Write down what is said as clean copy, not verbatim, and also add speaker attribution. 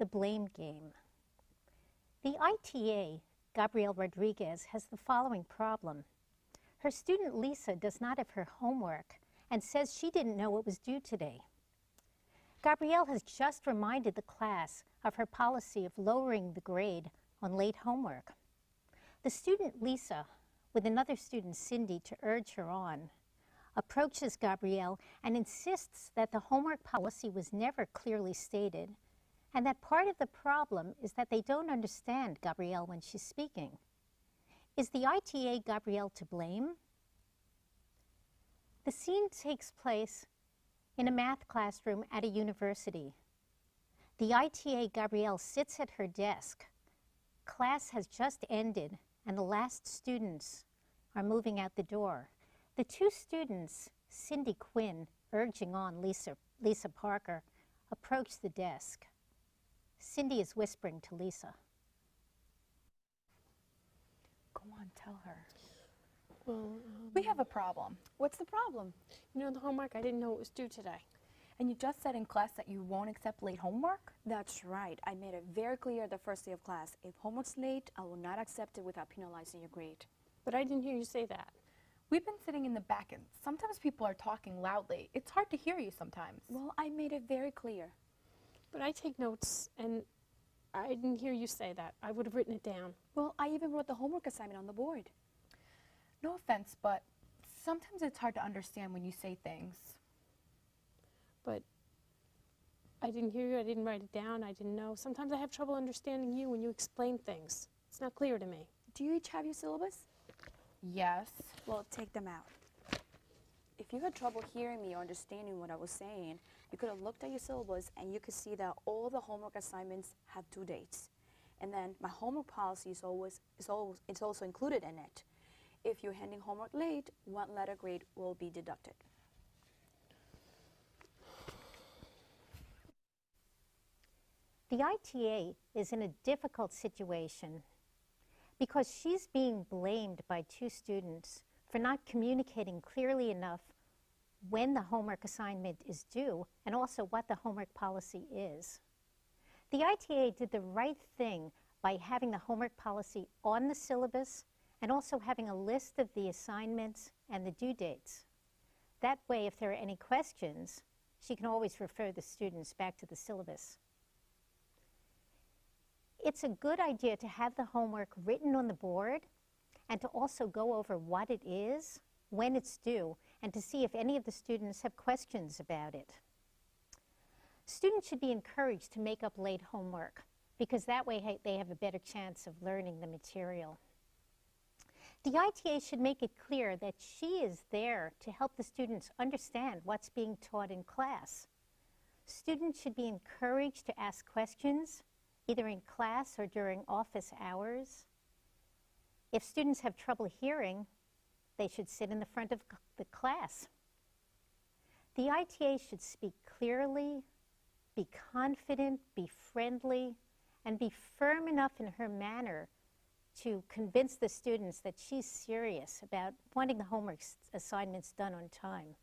Speaker 1: the blame game. The ITA, Gabrielle Rodriguez, has the following problem. Her student Lisa does not have her homework and says she didn't know it was due today. Gabrielle has just reminded the class of her policy of lowering the grade on late homework. The student Lisa, with another student Cindy to urge her on, approaches Gabrielle and insists that the homework policy was never clearly stated and that part of the problem is that they don't understand Gabrielle when she's speaking. Is the ITA Gabrielle to blame? The scene takes place in a math classroom at a university. The ITA Gabrielle sits at her desk. Class has just ended and the last students are moving out the door. The two students, Cindy Quinn, urging on Lisa Parker, approach the desk. Cindy is whispering to Lisa.
Speaker 2: Go on, tell her.
Speaker 3: Well,
Speaker 2: We have a problem. What's the problem?
Speaker 3: you know, the homework, I didn't know it was due today.
Speaker 2: And you just said in class that you won't accept late homework?
Speaker 4: That's right. I made it very clear the first day of class. If homework's late, I will not accept it without penalizing your grade.
Speaker 3: But I didn't hear you say that.
Speaker 2: We've been sitting in the back and sometimes people are talking loudly. It's hard to hear you sometimes.
Speaker 4: Well, I made it very clear.
Speaker 3: But I take notes, and I didn't hear you say that. I would have written it down.
Speaker 4: Well, I even wrote the homework assignment on the board.
Speaker 2: No offense, but sometimes it's hard to understand when you say things.
Speaker 3: But I didn't hear you. I didn't write it down. I didn't know. Sometimes I have trouble understanding you when you explain things. It's not clear to me.
Speaker 4: Do you each have your syllabus?
Speaker 2: Yes.
Speaker 4: Well, take them out. If you had trouble hearing me or understanding what I was saying, you could have looked at your syllabus and you could see that all the homework assignments have due dates. And then my homework policy is also included in it. If you're handing homework late, 1 letter grade will be deducted.
Speaker 1: The ITA is in a difficult situation because she's being blamed by two students for not communicating clearly enough when the homework assignment is due and also what the homework policy is. The ITA did the right thing by having the homework policy on the syllabus and also having a list of the assignments and the due dates. That way, if there are any questions, she can always refer the students back to the syllabus. It's a good idea to have the homework written on the board and to also go over what it is, when it's due, and to see if any of the students have questions about it. Students should be encouraged to make up late homework because that way they have a better chance of learning the material. The ITA should make it clear that she is there to help the students understand what's being taught in class. Students should be encouraged to ask questions, either in class or during office hours. If students have trouble hearing, they should sit in the front of the class. The ITA should speak clearly, be confident, be friendly, and be firm enough in her manner to convince the students that she's serious about wanting the homework assignments done on time.